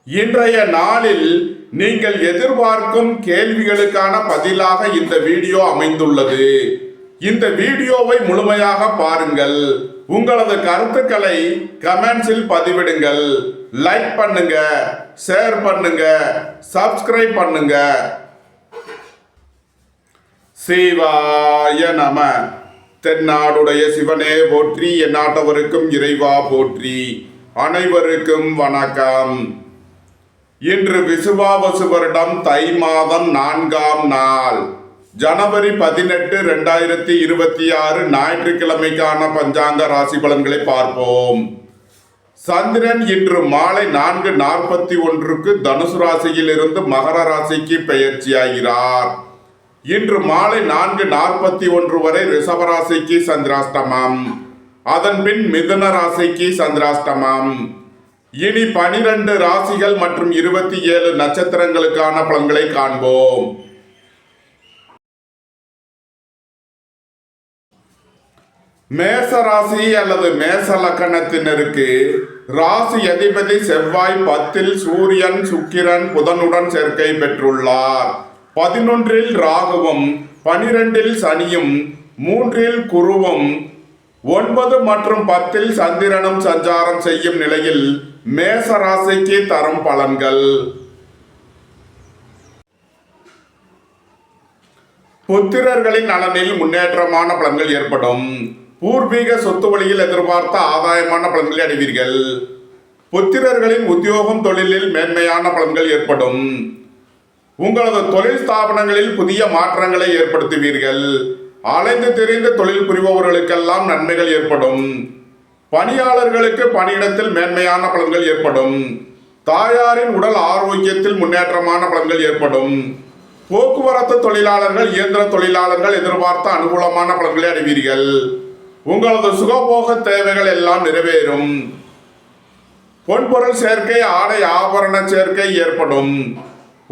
இன்றைய நாளில் நீங்கள் எதிர்பார்க்கும் கேள்விகளுக்கான பதிலாக இந்த வீடியோ அமைந்துள்ளது. இந்த வீடியோவை முழுமையாக பாருங்கள். உங்களது கருத்துக்களை கமெண்ட்ஸில் பதிவிடுங்கள். லைக் பண்ணுங்க, ஷேர் பண்ணுங்க, சப்ஸ்கிரைப் பண்ணுங்க. சிவாய நம. தென்னாடுடைய சிவனே போற்றி, எந்நாட்டவருக்கும் இறைவா போற்றி. அனைவருக்கும் வணக்கம். இன்று விசுவாவசு வருடம் தை மாதம் 4ஆம் நாள், ஜனவரி 18, 2026 ஞாயிற்றுக்கிழமைக்கான பஞ்சாங்க ராசி பலன்களை பார்ப்போம். சந்திரன் இன்று மாலை 4:41 தனுசு ராசியில் இருந்து மகர ராசிக்கு பெயர்ச்சியாகிறார். இன்று மாலை 4:41 வரை ரிஷபராசிக்கு சந்திராஷ்டமம், அதன் பின் மிதுன ராசிக்கு சந்திராஷ்டமம். இனி 12 ராசிகள் மற்றும் 27 நட்சத்திரங்களுக்கான பலன்களை காண்போம். மேச ராசி அல்லது மேச லக்கணத்தினருக்கு ராசி அதிபதி செவ்வாய் 10இல் சூரியன், சுக்கிரன், புதனுடன் சேர்க்கை பெற்றுள்ளார். 11இல் ராகுவும், 12இல் சனியும், 3இல் குருவும், 9 மற்றும் 10இல் சந்திரனும் சஞ்சாரம் செய்யும் நிலையில் மேச ராசிக்கு தரும் பலன்கள். புத்திரர்களின் நலனில் முன்னேற்றமான பலன்கள் ஏற்படும். பூர்வீக சொத்து வழியில் எதிர்பார்த்த ஆதாயமான பலன்களை அடைவீர்கள். புத்திரர்களின் உத்தியோகம், தொழிலில் மேன்மையான பலன்கள் ஏற்படும். உங்களது தொழில் ஸ்தாபனங்களில் புதிய மாற்றங்களை ஏற்படுத்துவீர்கள். அலைந்து திரிந்து தொழில் புரிபவர்களுக்கெல்லாம் நன்மைகள் ஏற்படும். பணியாளர்களுக்கு பணியிடத்தில் மேன்மையான பலன்கள் ஏற்படும். தாயாரின் உடல் ஆரோக்கியத்தில் முன்னேற்றமான பலன்கள் ஏற்படும். போக்குவரத்து தொழிலாளர்கள், இயந்திர தொழிலாளர்கள் எதிர்பார்த்த அனுகூலமான பலன்களை அடைவீர்கள். உங்களது சுகபோக தேவைகள் எல்லாம் நிறைவேறும். பொன்பொருள் சேர்க்கை, ஆடை ஆபரண சேர்க்கை ஏற்படும்.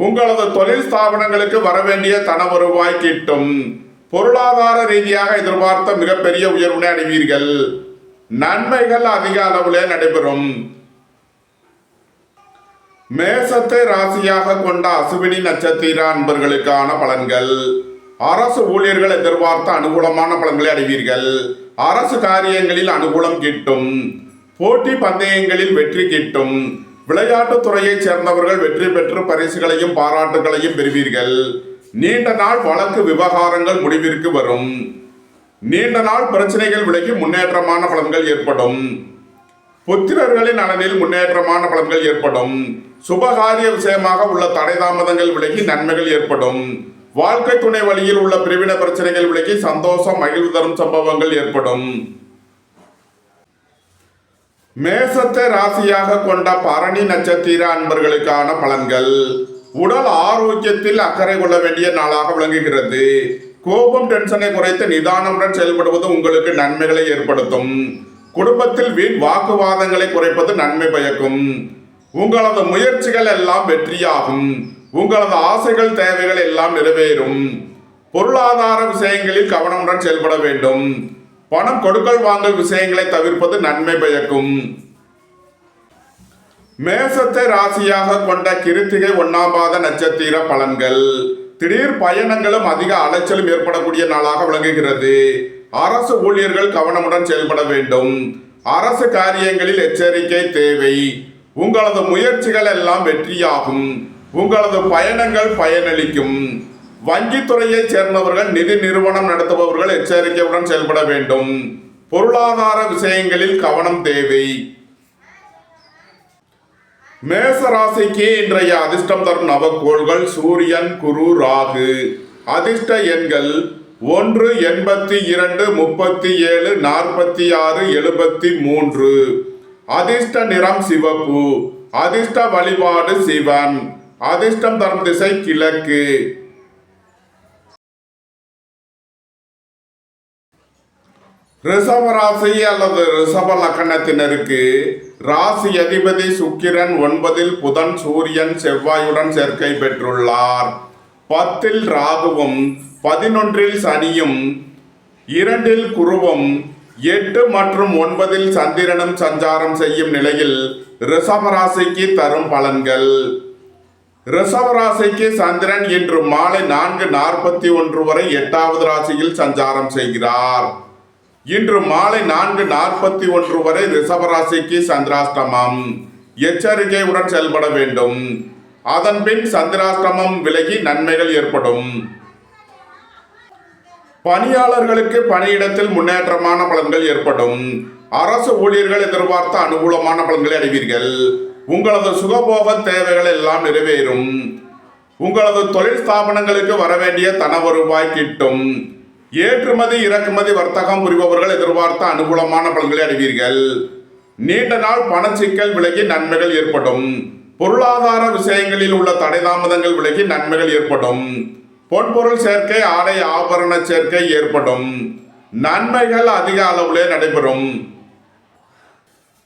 உங்களது தொழில் ஸ்தாபனங்களுக்கு வரவேண்டிய தன வருவாய் கிட்டும். பொருளாதார ரீதியாக எதிர்பார்த்த மிகப்பெரிய உயர்வினை அடைவீர்கள். நன்மைகள் அதிக அளவிலே நடைபெறும். மேசத்தை ராசியாக கொண்ட அசுவினி நட்சத்திர அன்பர்களுக்கான பலன்கள். அரசு ஊழியர்கள் எதிர்பார்த்த அனுகூலமான பலன்களை அடைவீர்கள். அரசு காரியங்களில் அனுகூலம் கிட்டும். போட்டி பந்தயங்களில் வெற்றி கிட்டும். விளையாட்டுத் துறையைச் சேர்ந்தவர்கள் வெற்றி பெற்று பரிசுகளையும் பாராட்டுகளையும் பெறுவீர்கள். நீண்ட நாள் வழக்கு விவகாரங்கள் முடிவிற்கு வரும். நீண்ட நாள் பிரச்சனைகள் விலகி முன்னேற்றமான பலன்கள் ஏற்படும். புத்திரர்களின் நலனில் முன்னேற்றமான பலன்கள் ஏற்படும். சுபகாரிய விஷயமாக உள்ள தடை தாமதங்கள் விலகி நன்மைகள் ஏற்படும். வாழ்க்கை துணை வழியில் உள்ள பிரிவின பிரச்சனைகள் விலகி சந்தோஷம், மகிழ்வு தரும் சம்பவங்கள் ஏற்படும். மேசத்தை ராசியாக கொண்ட பரணி நட்சத்திர அன்பர்களுக்கான பலன்கள். உடல் ஆரோக்கியத்தில் அக்கறை கொள்ள வேண்டிய நாளாக விளங்குகிறது. கோபம், டென்ஷனை குறைத்து நிதானமுடன் செயல்படுவது உங்களுக்கு நன்மைகளை ஏற்படுத்தும். குடும்பத்தில் வீண் வாக்குவாதங்களை குறைப்பது நன்மை பயக்கும். உங்களது முயற்சிகள் எல்லாம் வெற்றியாகும். உங்களது ஆசைகள், தேவைகள் எல்லாம் நிறைவேறும். பொருளாதார விஷயங்களில் கவனமுடன் செயல்பட வேண்டும். பணம் கொடுக்கல் வாங்கல் விஷயங்களை தவிர்ப்பது நன்மை பயக்கும். மேசத்தை ராசியாக கொண்ட கிருத்திகை 1ஆம் பாத நட்சத்திர பலன்கள். திடீர் பயணங்களும் அதிக அலைச்சலும் ஏற்படக்கூடிய நாளாக விளங்குகிறது. அரசு ஊழியர்கள் கவனமுடன் செயல்பட வேண்டும். அரசு காரியங்களில் எச்சரிக்கை தேவை. உங்களது முயற்சிகள் எல்லாம் வெற்றியாகும். உங்களது பயணங்கள் பயனளிக்கும். வங்கித்துறையைச் சேர்ந்தவர்கள், நிதி நிறுவனம் நடத்துபவர்கள் எச்சரிக்கையுடன் செயல்பட வேண்டும். பொருளாதார விஷயங்களில் கவனம் தேவை. மேச ராசிக்கு இன்றைய அதிர்ஷ்டம் தரும் நவக்கோள்கள் சூரியன், குரு, ராகு. அதிர்ஷ்ட எண்கள் 1, 82, 37, 46, 73. அதிர்ஷ்ட நிறம் சிவப்பு. அதிர்ஷ்ட வழிபாடு சிவன். அதிர்ஷ்டம் தரும் திசை கிழக்கு. ரிஷப ராசி அல்லது ரிஷப லக்கணத்தினருக்கு ராசி அதிபதி சுக்கிரன் 9இல் புதன், சூரியன், செவ்வாயுடன் சேர்க்கை பெற்றுள்ளார். 10இல் ராகுவும், 11இல் சனியும், 2இல் குருவும், 8 மற்றும் 9 சந்திரனும் சஞ்சாரம் செய்யும் நிலையில் ரிஷபராசிக்கு தரும் பலன்கள். ரிஷபராசிக்கு சந்திரன் இன்று மாலை 4:41 வரை 8வது ராசியில் சஞ்சாரம் செய்கிறார். இன்று மாலை 4:41 வரை ரிஷபராசிக்கு சந்திராஷ்டமம். எச்சரிக்கையுடன் செயல்பட வேண்டும். அதன்பின் சந்திராஷ்டமம் விலகி நன்மைகள் ஏற்படும். பணியாளர்களுக்கு பணியிடத்தில் முன்னேற்றமான பலன்கள் ஏற்படும். அரசு ஊழியர்கள் எதிர்பார்த்த அனுகூலமான பலன்களை அடைவீர்கள். உங்களது சுகபோக தேவைகள் எல்லாம் நிறைவேறும். உங்களது தொழில் ஸ்தாபனங்களுக்கு வரவேண்டிய தன வருவாய் கிட்டும். ஏற்றுமதி இறக்குமதி வர்த்தகம் புரிபவர்கள் எதிர்பார்த்த அனுகூலமான பலன்களை அடைவீர்கள். நீண்ட நாள் பணச்சிக்கல் விலகி நன்மைகள் ஏற்படும். பொருளாதார விஷயங்களில் உள்ள தடை தாமதங்கள் விலகி நன்மைகள் ஏற்படும். பொன்பொருள் சேர்க்கை, ஆடை ஆபரண சேர்க்கை ஏற்படும். நன்மைகள் அதிக அளவிலே நடைபெறும்.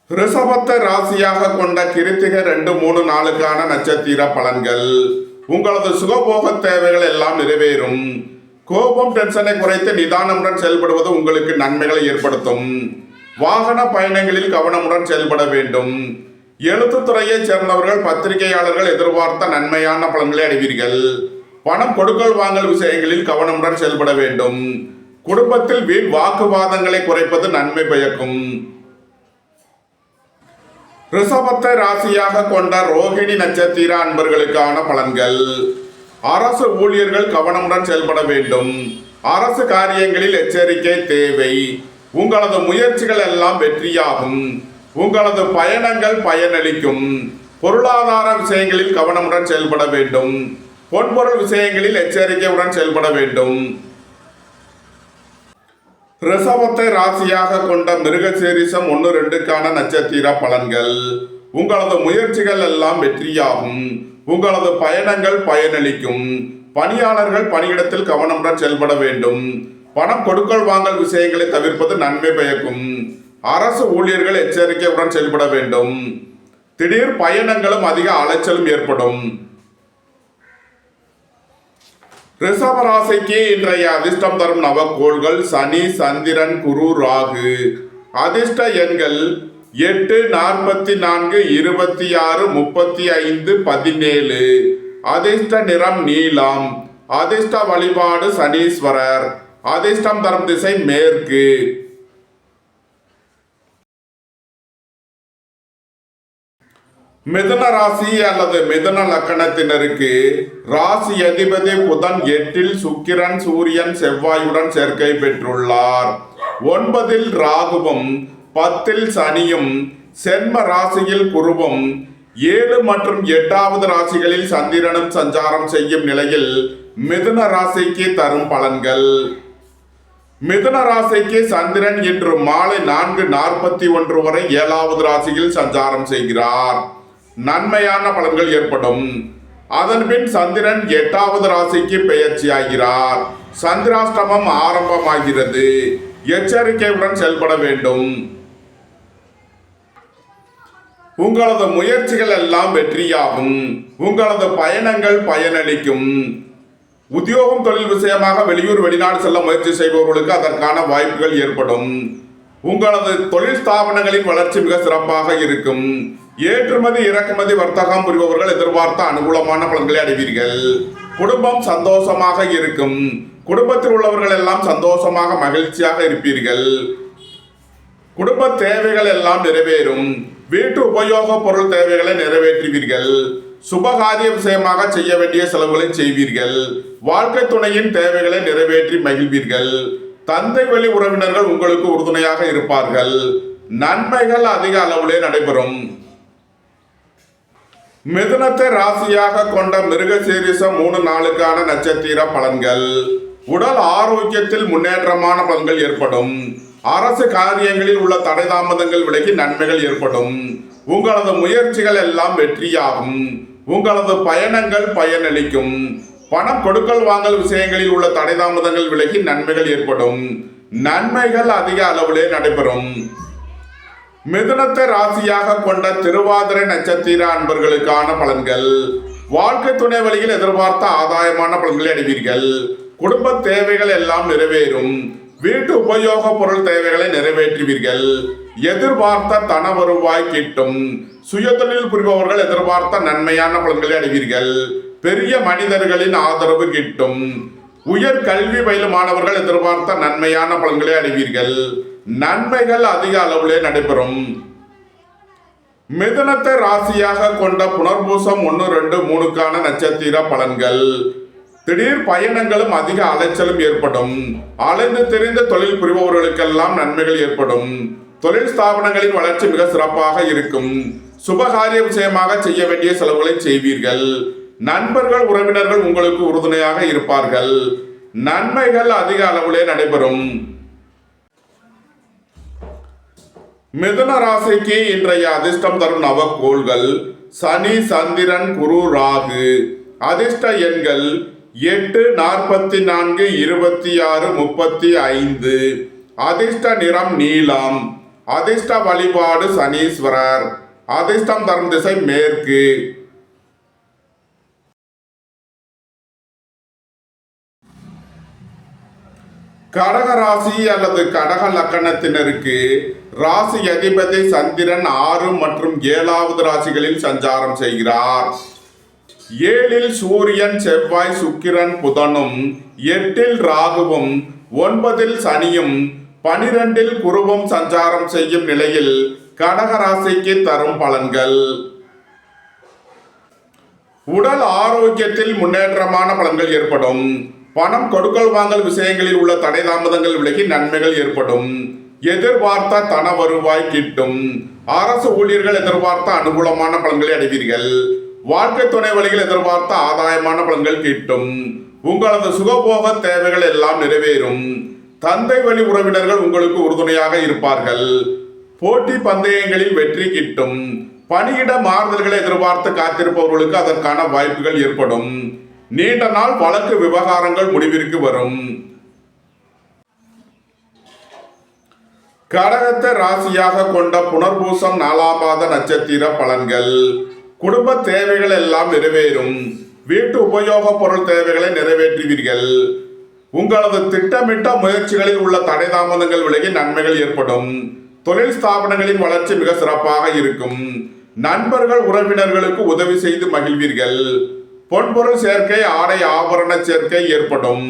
ரிஷபத்தை ராசியாக கொண்ட கிருத்திகை 2, 3, 4 நட்சத்திர பலன்கள். உங்களது சுகபோக தேவைகள் எல்லாம் நிறைவேறும். கோபம் டென்ஷனை குறைத்து நிதானமுடன் செயல்படுவது உங்களுக்கு நன்மைகளை ஏற்படுத்தும். வாகன பயணங்களில் கவனமுடன் செயல்பட வேண்டும். எழுத்துத்துறையைச் சேர்ந்தவர்கள் பத்திரிகையாளர்கள் எதிர்பார்த்த நன்மையான பலன்களை அடைவீர்கள். பணம் கொடுக்கல் வாங்கல் விஷயங்களில் கவனமுடன் செயல்பட வேண்டும். குடும்பத்தில் வீண் வாக்குவாதங்களை குறைப்பது நன்மை பயக்கும். ரிஷபத்தை ராசியாக கொண்ட ரோகிணி நட்சத்திர அன்பர்களுக்கான பலன்கள். அரசு ஊழியர்கள் கவனமுடன் செயல்பட வேண்டும். அரசு காரியங்களில் எச்சரிக்கை தேவை. உங்களது முயற்சிகள் எல்லாம் வெற்றியாகும். உங்களது பயணங்கள் பயனளிக்கும். பொருளாதார விஷயங்களில் கவனமுடன் செயல்பட வேண்டும். பொன்பொருள் விஷயங்களில் எச்சரிக்கையுடன் செயல்பட வேண்டும். ரிஷபத்தை ராசியாக கொண்ட மிருகசீரிஷம் 1, 2 நட்சத்திர பலன்கள். உங்களது முயற்சிகள் எல்லாம் வெற்றியாகும். உங்களது பயணங்கள் பயனளிக்கும். பணியாளர்கள் பணியிடத்தில் கவனமுடன் செயல்பட வேண்டும். பணம் கொடுக்கல் வாங்கல் விஷயங்களை தவிர்ப்பது நன்மை பயக்கும். அரசு ஊழியர்கள் எச்சரிக்கையுடன் செயல்பட வேண்டும். திடீர் பயணங்களும் அதிக அலைச்சலும் ஏற்படும். ரிஷபராசிக்கு இன்றைய அதிர்ஷ்டம் தரும் நவக்கோள்கள் சனி, சந்திரன், குரு, ராகு. அதிர்ஷ்ட எண்கள் 8, 44, 26, 35, 17. அதிர்ஷ்ட நிறம் நீலம். அதிர்ஷ்ட வழிபாடு சனீஸ்வரர். அதிர்ஷ்டம் தரும் திசை மேற்கு. மிதுன ராசி அல்லது மிதுன லக்கணத்தினருக்கு ராசி அதிபதி புதன் 8, சுக்கிரன், சூரியன், செவ்வாயுடன் சேர்க்கை பெற்றுள்ளார். 9 ராகுவும் 10 சனியும் சென்ம ராசியில் குருவும் 7 மற்றும் 8வது ராசிகளில் சந்திரனும் சஞ்சாரம் செய்யும் நிலையில் மிதுன ராசிக்கு தரும் பலன்கள். மிதுன ராசிக்கு சந்திரன் இன்று மாலை 4:41 வரை 7வது ராசியில் சஞ்சாரம் செய்கிறார். நன்மையான பலன்கள் ஏற்படும். அதன்பின் சந்திரன் 8வது ராசிக்கு பெயர்ச்சியாகிறார். சந்திராஷ்டமம் ஆரம்பமாகிறது. எச்சரிக்கையுடன் செயல்பட வேண்டும். உங்களது முயற்சிகள் எல்லாம் வெற்றியாகும். உங்களது பயணங்கள் பயனளிக்கும். உத்தியோகம் தொழில் விஷயமாக வெளியூர் வெளிநாடு செல்ல முயற்சி செய்பவர்களுக்கு அதற்கான வாய்ப்புகள் ஏற்படும். உங்களது தொழில் ஸ்தாபனங்களின் வளர்ச்சி மிக சிறப்பாக இருக்கும். ஏற்றுமதி இறக்குமதி வர்த்தகம் புரிபவர்கள் எதிர்பார்த்த அனுகூலமான பலன்களை அடைவீர்கள். குடும்பம் சந்தோஷமாக இருக்கும். குடும்பத்தில் உள்ளவர்கள் எல்லாம் சந்தோஷமாக மகிழ்ச்சியாக இருப்பீர்கள். குடும்ப தேவைகள் எல்லாம் நிறைவேறும். வீட்டு உபயோக பொருள் தேவைகளை நிறைவேற்றுவீர்கள். சுபகாரிய விஷயமாக செய்ய வேண்டிய செலவுகளை செய்வீர்கள். வாழ்க்கை துணையின் தேவைகளை நிறைவேற்றி மகிழ்வீர்கள். தந்தை வழி உறவினர்கள் உங்களுக்கு உறுதுணையாக இருப்பார்கள். நன்மைகள் அதிக அளவிலே நடைபெறும். மிதுனத்தை ராசியாக கொண்ட மிருகசீரிஷம் 3, 4 நட்சத்திர பலன்கள். உடல் ஆரோக்கியத்தில் முன்னேற்றமான பலன்கள் ஏற்படும். அரசு காரியங்களில் உள்ள தடை தாமதங்கள் விலகி நன்மைகள் ஏற்படும். உங்களது முயற்சிகள் எல்லாம் வெற்றியாகும். உங்களது பயணங்கள் பயனளிக்கும். பணம் கொடுக்கல் வாங்கல் விஷயங்களில் உள்ள தடை தாமதங்கள் விலகி நன்மைகள் ஏற்படும். நன்மைகள் அதிக அளவிலே நடைபெறும். மிதுனத்தை ராசியாக கொண்ட திருவாதிரை நட்சத்திர அன்பர்களுக்கான பலன்கள். வாழ்க்கை துணை வழியில் எதிர்பார்த்த ஆதாயமான பலன்களை அடைவீர்கள். குடும்ப தேவைகள் எல்லாம் நிறைவேறும். வீட்டு உபயோக பொருள் தேவைகளை நிறைவேற்றுவீர்கள். எதிர்பார்த்த தன வருவாய் கிட்டும். சுயதொழில் புரிபவர்கள் எதிர்பார்த்த நன்மையான பலன்களை அடைவீர்கள். பெரிய மனிதர்களின் ஆதரவு கிட்டும். உயர் கல்வி பயிலும் மாணவர்கள் எதிர்பார்த்த நன்மையான பலன்களை அடைவீர்கள். நன்மைகள் அதிக அளவிலே நடைபெறும். மிதுனத்தை ராசியாக கொண்ட புனர்பூசம் 1, 2, 3க்கான நட்சத்திர பலன்கள். திடீர் பயணங்களும் அதிக அலைச்சலும் ஏற்படும். அலைந்து தெரிந்த தொழில் புரிபவர்களுக்கெல்லாம் நன்மைகள் ஏற்படும். தொழில் ஸ்தாபனங்களின் வளர்ச்சி மிக சிறப்பாக இருக்கும். சுபகாரிய விஷயமாக செய்ய வேண்டிய செலவுகளை செய்வீர்கள். நண்பர்கள் உறவினர்கள் உங்களுக்கு உறுதுணையாக இருப்பார்கள். நன்மைகள் அதிக அளவிலே நடைபெறும். மிதுன ராசிக்கு இன்றைய அதிர்ஷ்டம் தரும் நவக்கோள்கள் சனி, சந்திரன், குரு, ராகு. அதிர்ஷ்ட எண்கள் 8, 44, 26, 35. அதிர்ஷ்ட நிறம் நீலம். அதிர்ஷ்ட வழிபாடு சனீஸ்வரர். அதிர்ஷ்டம் தரும் திசை மேற்கு. கடக ராசி அல்லது கடக லக்கணத்தினருக்கு ராசி அதிபதி சந்திரன் 6 மற்றும் 7வது ராசிகளில் சஞ்சாரம் செய்கிறார். 7ல் சூரியன், செவ்வாய், சுக்கிரன், புதனும், 8ல் ராகுவும், 9ல் சனியும், 12ல் குருவும் சஞ்சாரம் செய்யும் நிலையில் கடக ராசிக்கு தரும் பலன்கள். உடல் ஆரோக்கியத்தில் முன்னேற்றமான பலன்கள் ஏற்படும். பணம் கொடுக்கல் வாங்கல் விஷயங்களில் உள்ள தடை தாமதங்கள் விலகி நன்மைகள் ஏற்படும். எதிர்பார்த்த தன வருவாய் கிட்டும். அரசு ஊழியர்கள் எதிர்பார்த்த அனுகூலமான பலன்களை அடைவீர்கள். வாழ்க்கை துணை வழிகள் எதிர்பார்த்த ஆதாயமான பலன்கள் கிட்டும். உங்களது சுகபோக தேவைகள் எல்லாம் நிறைவேறும். தந்தை வழி உறவினர்கள் உங்களுக்கு உறுதுணையாக இருப்பார்கள். போட்டி பந்தயங்களில் வெற்றி கிட்டும். பணியிட மாறுதல்களை எதிர்பார்த்து காத்திருப்பவர்களுக்கு அதற்கான வாய்ப்புகள் ஏற்படும். நீண்ட நாள் வழக்கு விவகாரங்கள் முடிவிற்கு வரும். கடகத்தை ராசியாக கொண்ட புனர்பூசம் 4ஆம் பாத நட்சத்திர பலன்கள். குடும்ப தேவைகள் எல்லாம் நிறைவேறும். வீட்டு உபயோக பொருள் தேவைகளை நிறைவேற்றுவீர்கள். உங்களது திட்டமிட்ட முயற்சிகளில் உள்ள தடை தாமதங்கள் விலகி நன்மைகள் ஏற்படும். தொழில் ஸ்தாபனங்களின் வளர்ச்சி மிக சிறப்பாக இருக்கும். நண்பர்கள் உறவினர்களுக்கு உதவி செய்து மகிழ்வீர்கள். பொன்பொருள் சேர்க்கை, ஆடை ஆபரண சேர்க்கை ஏற்படும்.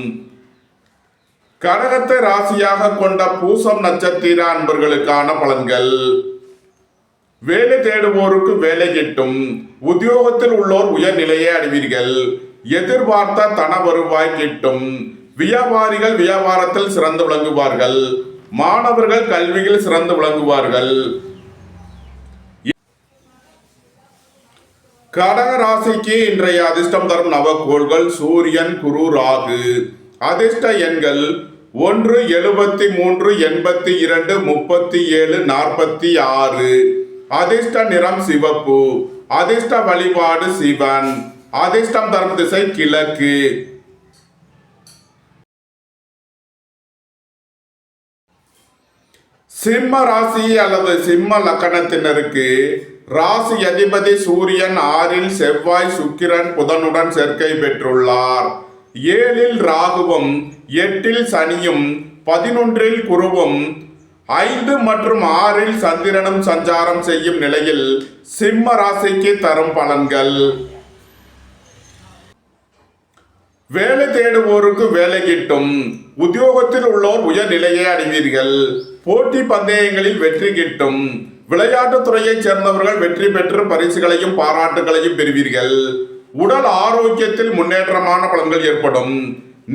கடகத்தை ராசியாக கொண்ட பூசம் நட்சத்திர அன்பர்களுக்கான பலன்கள். வேலை தேடுவோருக்கு வேலை கிட்டும். உத்தியோகத்தில் உள்ளோர் உயர்நிலையை அடைவீர்கள். எதிர்பார்த்த தன வருவாய் கிட்டும். வியாபாரிகள் வியாபாரத்தில் சிறந்து விளங்குவார்கள். மாணவர்கள் கல்வியில் சிறந்து விளங்குவார்கள். கடக ராசிக்கு இன்றைய அதிர்ஷ்டம் தரும் நவக்கோள்கள் சூரியன், குரு, ராகு. அதிர்ஷ்ட எண்கள் 1, 73, 82, 37, 46. அதிர்ஷ்ட நிறம் சிவப்பு. அதிர்ஷ்ட வழிபாடு சிவன். அதிர்ஷ்டம் தரும் திசை கிழக்கு. சிம்ம ராசி அல்லது சிம்ம லக்கணத்தினருக்கு ராசி அதிபதி சூரியன் 6ல் செவ்வாய், சுக்கிரன், புதனுடன் சேர்க்கை பெற்றுள்ளார். 7ல் ராகுவும், 8ல் சனியும், 11ல் குருவும், 5 மற்றும் 6ல் சந்திரனும் சஞ்சாரம் செய்யும் நிலையில் சிம்ம ராசிக்கு தரும் பலன்கள். வேலை தேடுவோருக்கு வேலை கிட்டும். உத்தியோகத்தில் உள்ளோர் உயர்நிலையை அடைவீர்கள். போட்டி பந்தயங்களில் வெற்றி கிட்டும். விளையாட்டுத் துறையைச் சேர்ந்தவர்கள் வெற்றி பெற்று பரிசுகளையும் பாராட்டுகளையும் பெறுவீர்கள். உடல் ஆரோக்கியத்தில் முன்னேற்றமான பலன்கள் ஏற்படும்.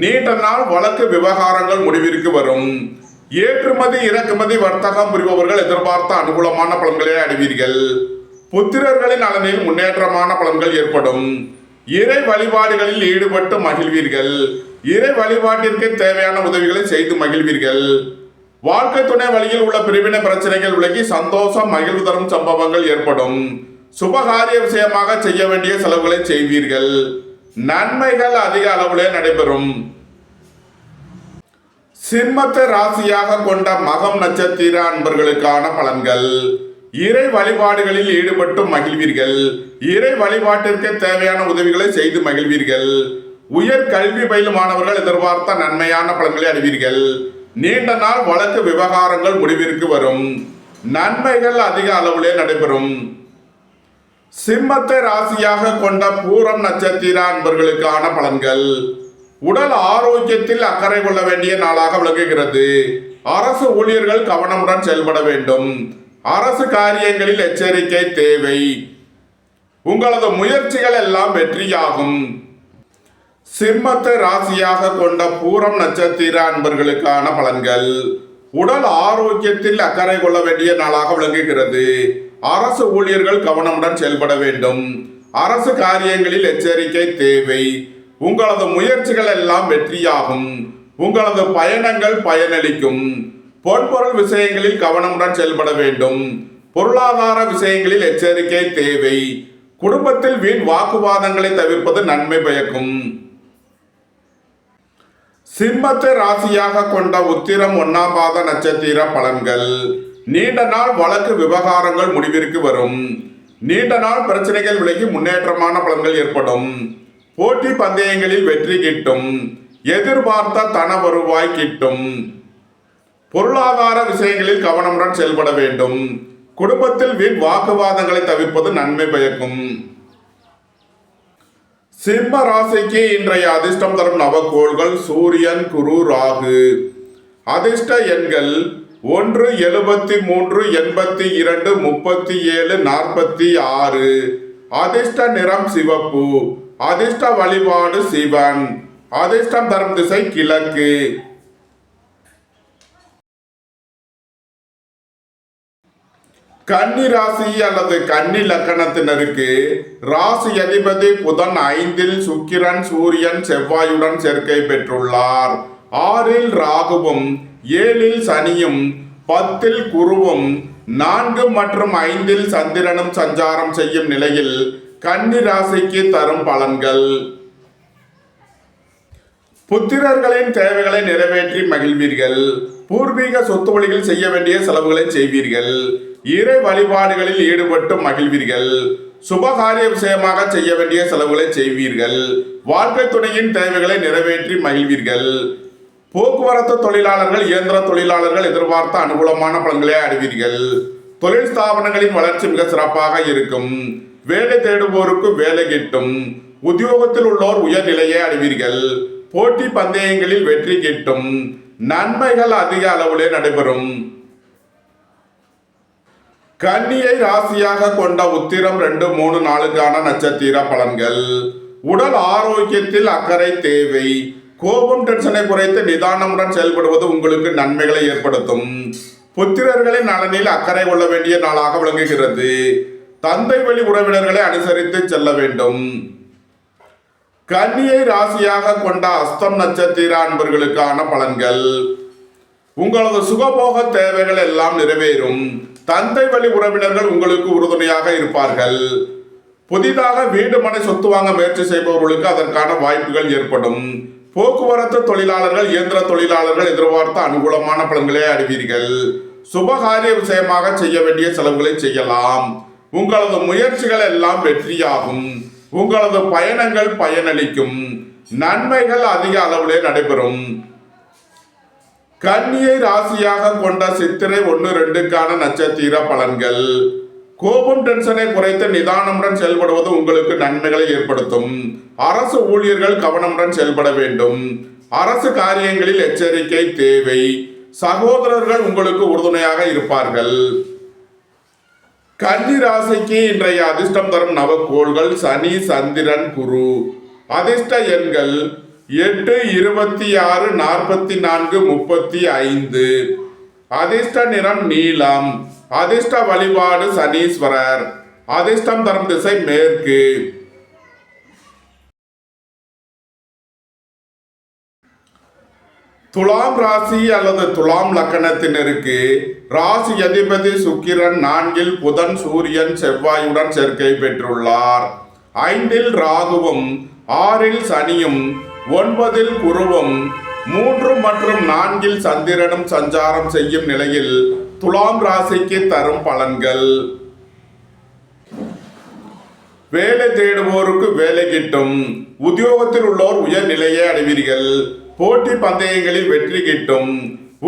நீண்ட நாள் வழக்கு விவகாரங்கள் முடிவிற்கு வரும். ஏற்றுமதி இறக்குமதி வர்த்தகம் புரிபவர்கள் எதிர்பார்த்த அனுகூலமான பலன்களை அடைவீர்கள். புத்திரர்களின் நலனில் முன்னேற்றமான பலன்கள் ஏற்படும். இறை வழிபாடுகளில் ஈடுபட்டு மகிழ்வீர்கள். இறை வழிபாட்டிற்கு தேவையான உதவிகளை செய்து மகிழ்வீர்கள். வாழ்க்கை துணை வழியில் உள்ள பிரிவினை பிரச்சனைகள் விலகி சந்தோஷம், மகிழ்வு தரும் சம்பவங்கள் ஏற்படும். சுபகாரிய விஷயமாக செய்ய வேண்டிய செலவுகளை செய்வீர்கள். நன்மைகள் அதிக அளவிலே நடைபெறும். சிம்மத்தை ராசியாக கொண்ட மகம் நட்சத்திர அன்பர்களுக்கான பலன்கள். இறை வழிபாடுகளில் ஈடுபட்டு மகிழ்வீர்கள். இறை வழிபாட்டிற்கு தேவையான உதவிகளை செய்து மகிழ்வீர்கள். உயர் கல்வி பயிலும் மாணவர்கள் எதிர்பார்த்த நன்மையான பலன்களை அடைவீர்கள். நீண்ட நாள் வழக்கு விவகாரங்கள் முடிவிற்கு வரும். நன்மைகள் அதிக அளவிலே நடைபெறும். சிம்மத்தை ராசியாக கொண்ட பூரம் நட்சத்திர அன்பர்களுக்கான பலன்கள். உடல் ஆரோக்கியத்தில் அக்கறை கொள்ள வேண்டிய நாளாக விளங்குகிறது. அரசு ஊழியர்கள் கவனமுடன் செயல்பட வேண்டும். அரசு காரியங்களில் எச்சரிக்கை தேவை. உங்களது முயற்சிகள் எல்லாம் வெற்றியாகும். சிம்மத்தை ராசியாக கொண்ட பூரம் நட்சத்திர அன்பர்களுக்கான பலன்கள். உடல் ஆரோக்கியத்தில் அக்கறை கொள்ள வேண்டிய நாளாக விளங்குகிறது. அரசு ஊழியர்கள் கவனமுடன் செயல்பட வேண்டும். அரசு காரியங்களில் எச்சரிக்கை தேவை. உங்களது முயற்சிகள் எல்லாம் வெற்றியாகும். உங்களது பயணங்கள் பயனளிக்கும். பொன்பொருள் விஷயங்களில் கவனமுடன் செயல்பட வேண்டும். பொருளாதார விஷயங்களில் எச்சரிக்கை தேவை. குடும்பத்தில் வீண் வாக்குவாதங்களை தவிர்ப்பது நன்மை பயக்கும். சிம்மத்தை ராசியாக கொண்ட உத்திரம் 1ஆம் பாத நட்சத்திர பலன்கள். நீண்ட நாள் வழக்கு விவகாரங்கள் முடிவிற்கு வரும். நீண்ட நாள் பிரச்சனைகள் விலகி முன்னேற்றமான பலன்கள் ஏற்படும். போட்டி பந்தயங்களில் வெற்றி கிட்டும். எதிர்பார்த்த தன வருவாய் கிட்டும். பொருளாதார விஷயங்களில் கவனமுடன் செயல்பட வேண்டும். குடும்பத்தில் வீண் வாக்குவாதங்களை தவிர்ப்பது நன்மை பயக்கும். சிம்ம ராசிக்கு இன்றைய அதிர்ஷ்டம் தரும் நவக்கோள்கள் சூரியன், குரு, ராகு. அதிர்ஷ்ட எண்கள் 1, 73, 82, 37, 46. அதிர்ஷ்ட நிறம் சிவப்பு. அதிர்ஷ்ட வழிபாடு சிவன். அதிர்ஷ்டம் தரும் திசை கிழக்கு. கன்னி ராசி அல்லது கன்னி லக்கணத்தினருக்கு ராசி அதிபதி புதன் 5இல் சுக்கிரன், சூரியன், செவ்வாயுடன் சேர்க்கை பெற்றுள்ளார். 6இல் ராகுவும் 7இல் சனியும் 10இல் குருவும் 4 மற்றும் 5இல் சந்திரனும் சஞ்சாரம் செய்யும் நிலையில் கன்னி ராசிக்கு தரும் பலன்கள். புத்திரர்களின் தேவைகளை நிறைவேற்றி மகிழ்வீர்கள். பூர்வீக சொத்து வழியில் செய்ய வேண்டிய செலவுகளை செய்வீர்கள். இறை வழிபாடுகளில் ஈடுபட்டு மகிழ்வீர்கள். சுபகாரிய விஷயமாக செய்ய வேண்டிய செலவுகளை செய்வீர்கள். வாழ்க்கை துணையின் தேவைகளை நிறைவேற்றி மகிழ்வீர்கள். போக்குவரத்து தொழிலாளர்கள், இயந்திர தொழிலாளர்கள் எதிர்பார்த்த அனுகூலமான பலன்களை அடைவீர்கள். தொழில் ஸ்தாபனங்களின் வளர்ச்சி மிக சிறப்பாக இருக்கும். வேலை தேடுவோருக்கு வேலை கிட்டும். உத்தியோகத்தில் உள்ளோர் உயர்நிலையை அடைவீர்கள். போட்டி பந்தயங்களில் வெற்றி கிட்டும். நன்மைகள் அதிக அளவிலே நடைபெறும். கன்னியை ராசியாக கொண்ட உத்திரம் 2, 3, 4க்கான நட்சத்திர பலன்கள். உடல் ஆரோக்கியத்தில் அக்கறை தேவை. கோபம் டென்ஷனை குறைத்து நிதானமுடன் செயல்படுவது உங்களுக்கு நன்மைகளை ஏற்படுத்தும். புத்திரர்களின் நலனில் அக்கறை கொள்ள வேண்டிய நாளாக விளங்குகிறது. தந்தை வழி உறவினர்களை அனுசரித்து செல்ல வேண்டும். கன்னியை ராசியாக கொண்ட அஸ்தம் நட்சத்திர அன்பர்களுக்கான பலன்கள். உங்களது சுகபோக தேவைகள் எல்லாம் நிறைவேறும். தந்தை வழி உறவினர்கள் உங்களுக்கு உறுதுணையாக இருப்பார்கள். புதிதாக வீடு மனை சொத்து வாங்க முயற்சி செய்பவர்களுக்கு அதற்கான வாய்ப்புகள் ஏற்படும். போக்குவரத்து தொழிலாளர்கள், இயந்திர தொழிலாளர்கள் எதிர்பார்த்த அனுகூலமான பலன்களை அடைவீர்கள். சுபகாரிய விஷயமாக செய்ய வேண்டிய செலவுகளை செய்யலாம். உங்களது முயற்சிகள் எல்லாம் வெற்றியாகும். உங்களது பயணங்கள் பயனளிக்கும். நன்மைகள் அதிக அளவிலே நடைபெறும். கன்னியை ராசியாக கொண்ட சித்திரை 1, 2க்கான நட்சத்திர பலன்கள். கோபம் டென்ஷனை குறைத்து நிதானமுடன் செயல்படுவது உங்களுக்கு நன்மைகளை ஏற்படுத்தும். அரசு ஊழியர்கள் கவனமுடன் செயல்பட வேண்டும். அரசு காரியங்களில் எச்சரிக்கை தேவை. சகோதரர்கள் உங்களுக்கு உறுதுணையாக இருப்பார்கள். கன்னி ராசிக்கு இன்றைய அதிர்ஷ்டம் தரும் நவக்கோள்கள் சனி, சந்திரன், குரு. அதிர்ஷ்ட எண்கள் 8, 26, 44, 35. அதிர்ஷ்ட நிறம் நீலம். அதிர்ஷ்ட வழிபாடு சனீஸ்வரர். அதிர்ஷ்டம் தரும் திசை மேற்கு. துலாம் ராசி அல்லது துலாம் லக்கணத்தினருக்கு ராசி அதிபதி சுக்கிரன் 4இல் புதன், சூரியன், செவ்வாயுடன் சேர்க்கை பெற்றுள்ளார். 5இல் ராகுவும் 6இல் சனியும் 9இல் குருவும் 3 மற்றும் 4இல் சந்திரனும் சஞ்சாரம் செய்யும் நிலையில் துலாம் ராசிக்கு தரும் பலன்கள். வேலை தேடுவோருக்கு வேலை கிட்டும். உத்தியோகத்தில் உள்ளோர் உயர் நிலையை அடைவீர்கள். போட்டி பந்தயங்களில் வெற்றி கிட்டும்.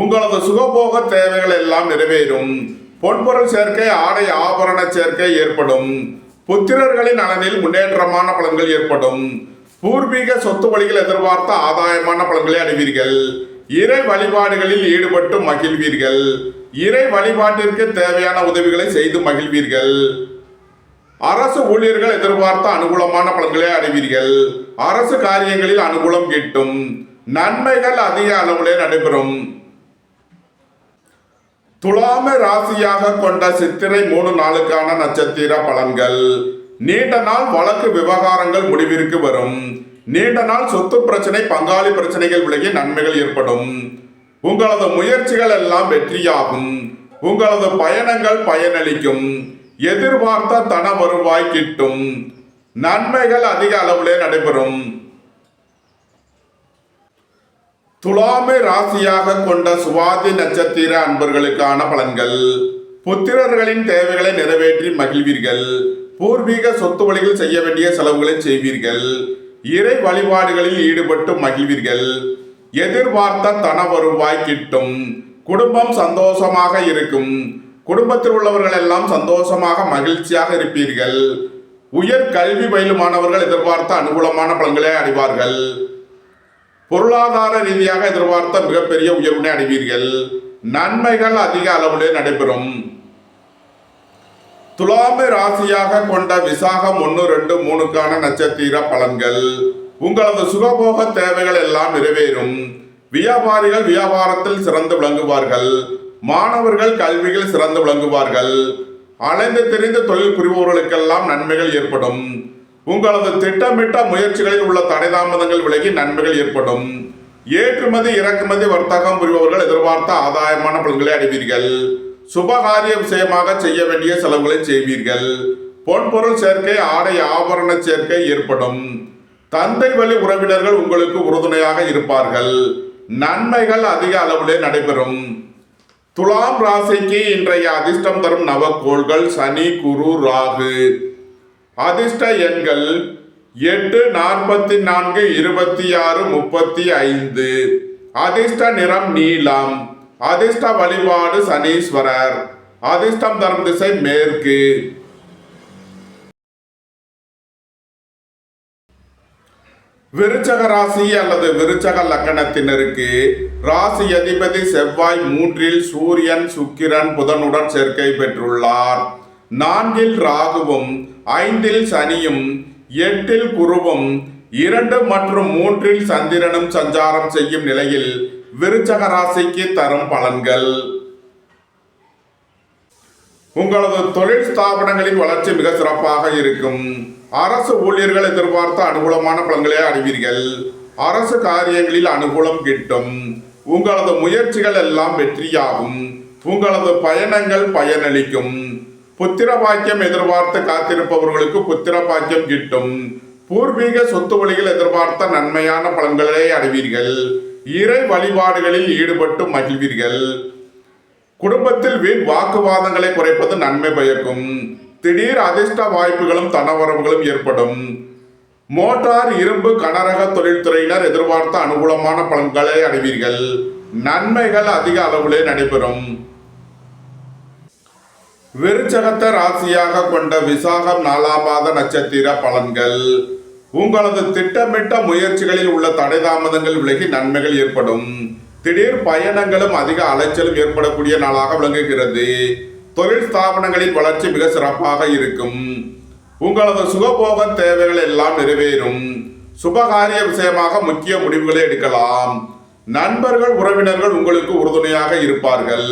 உங்களது சுகபோக தேவைகள் எல்லாம் நிறைவேறும். பொன்பொருள் சேர்க்கை, ஆடை ஆபரண சேர்க்கை ஏற்படும். புத்திரர்களின் நலனில் முன்னேற்றமான பலன்கள் ஏற்படும். பூர்வீக சொத்து வழிகள் எதிர்பார்த்த ஆதாயமான பலன்களை அடைவீர்கள். இறை வழிபாடுகளில் ஈடுபட்டு மகிழ்வீர்கள். இறை வழிபாட்டிற்கு தேவையான உதவிகளை செய்து மகிழ்வீர்கள். அரசு ஊழியர்கள் எதிர்பார்த்த அனுகூலமான பலன்களை அடைவீர்கள். அரசு காரியங்களில் அனுகூலம் கிட்டும். நன்மைகள் அதிக அளவிலே நடைபெறும். துலாம ராசியாக கொண்ட சித்திரை 3 நாளுக்கான நட்சத்திர பலன்கள். நீண்ட நாள் வழக்கு விவகாரங்கள் முடிவிற்கு வரும். நீண்ட நாள் சொத்து பிரச்சனை, பங்காளி பிரச்சனைகள் விலகி நன்மைகள் ஏற்படும். உங்களது முயற்சிகள் எல்லாம் வெற்றியாகும். உங்களது பயணங்கள் பயனளிக்கும். எதிர்பார்த்த தன வருவாய் கிட்டும். நன்மைகள் அதிக அளவிலே நடைபெறும். துலாமை ராசியாக கொண்ட சுவாதி நட்சத்திர அன்பர்களுக்கான பலன்கள். புத்திரர்களின் தேவைகளை நிறைவேற்றி மகிழ்வீர்கள். பூர்வீக சொத்து வழிகள் செய்ய வேண்டிய செலவுகளை செய்வீர்கள். இறை வழிபாடுகளில் ஈடுபட்டு மகிழ்வீர்கள். எதிர்பார்த்த தன வருவாய் கிட்டும். குடும்பம் சந்தோஷமாக இருக்கும். குடும்பத்தில் உள்ளவர்கள் எல்லாம் சந்தோஷமாக மகிழ்ச்சியாக இருப்பீர்கள். உயர் கல்வி பயிலும் மாணவர்கள் எதிர்பார்த்த அனுகூலமான பலன்களை அடைவார்கள். பொருளாதார ரீதியாக எதிர்பார்த்த மிகப்பெரிய உயர்வினை அடைவீர்கள். நன்மைகள் அதிக அளவிலே நடைபெறும். துலாமை ராசியாக கொண்ட விசாகம் 1, 2, 3க்கான நட்சத்திர பலன்கள். உங்களது சுகபோக தேவைகள் எல்லாம் நிறைவேறும். வியாபாரிகள் வியாபாரத்தில் சிறந்து விளங்குவார்கள். மாணவர்கள் கல்வியில் சிறந்து விளங்குவார்கள். அலைந்து திரிந்து தொழில் புரிபவர்களுக்கெல்லாம் நன்மைகள் ஏற்படும். உங்களது திட்டமிட்ட முயற்சிகளில் உள்ள தடைதாமதங்கள் விலகி நன்மைகள் ஏற்படும். ஏற்றுமதி இறக்குமதி வர்த்தகம் புரிபவர்கள் எதிர்பார்த்த ஆதாயமான பலன்களை அடைவீர்கள். சுபகாரிய விஷயமாக செய்ய வேண்டிய செலவுகளை செய்வீர்கள். பொன்பொருள் சேர்க்கை, ஆடை ஆபரண சேர்க்கை ஏற்படும். தந்தை வழி உறவினர்கள் உங்களுக்கு உறுதுணையாக இருப்பார்கள். நன்மைகள் அதிக அளவிலே நடைபெறும். துலாம் ராசிக்கு இன்றைய அதிர்ஷ்டம் தரும் நவக்கோள்கள் சனி, குரு, ராகு. அதிர்ஷ்ட எண்கள் 8, 44, 26, 35. அதிர்ஷ்ட நிறம் நீலம். அதிர்ஷ்ட வழிபாடு சனீஸ்வரர். அதிர்ஷ்டம் தரும் திசை மேற்கு. விருச்சக ராசி அல்லது விருச்சக லக்கணத்தினருக்கு ராசி அதிபதி செவ்வாய் 3இல் சூரியன், சுக்கிரன், புதனுடன் சேர்க்கை பெற்றுள்ளார். 4இல் ராகுவும், 5இல் சனியும், 8இல் குருவும், 2 மற்றும் 3இல் சந்திரனும் சஞ்சாரம் செய்யும் நிலையில் விருச்சக ராசிக்கு தரும் பலன்கள். உங்களது தொழில் ஸ்தாபனங்களின் வளர்ச்சி மிக சிறப்பாக இருக்கும். அரசு ஊழியர்கள் எதிர்பார்த்த அனுகூலமான பலன்களை அடைவீர்கள். அரசு காரியங்களில் அனுகூலம் கிட்டும். உங்களது முயற்சிகள் எல்லாம் வெற்றியாகும். உங்களது பயணங்கள் பயனளிக்கும். புத்திர பாக்கியம் எதிர்பார்த்து காத்திருப்பவர்களுக்கு புத்திர பாக்கியம் கிட்டும். பூர்வீக சொத்து வழிகள் எதிர்பார்த்த நன்மையான பலன்களை அடைவீர்கள். இறை வழிபாடுகளில் ஈடுபட்டு மகிழ்வீர்கள். குடும்பத்தில் வீண் வாக்குவாதங்களை குறைப்பது நன்மை பயக்கும். திடீர் அதிர்ஷ்ட வாய்ப்புகளும் தனவரவுகளும் ஏற்படும். மோட்டார், இரும்பு, கனரக தொழில்துறையினர் எதிர்பார்த்த அனுகூலமான பலன்களை அடைவீர்கள். நன்மைகள் அதிக அளவிலே நடைபெறும். விருச்சகத்தை ராசியாக கொண்ட விசாகம் 4ஆம் பாத நட்சத்திர பலன்கள். உங்களது திட்டமிட்ட முயற்சிகளில் உள்ள தடைதாமதங்கள் விலகி நன்மைகள் ஏற்படும். திடீர் பயணங்களும் அதிக அலைச்சலும் ஏற்படக்கூடிய நாளாக விளங்குகிறது. தொழில் ஸ்தாபனங்களின் வளர்ச்சி மிக சிறப்பாக இருக்கும். உங்களது சுகபோக தேவைகள் எல்லாம் நிறைவேறும். சுபகாரிய விஷயமாக முக்கிய முடிவுகளை எடுக்கலாம். நண்பர்கள், உறவினர்கள் உங்களுக்கு உறுதுணையாக இருப்பார்கள்.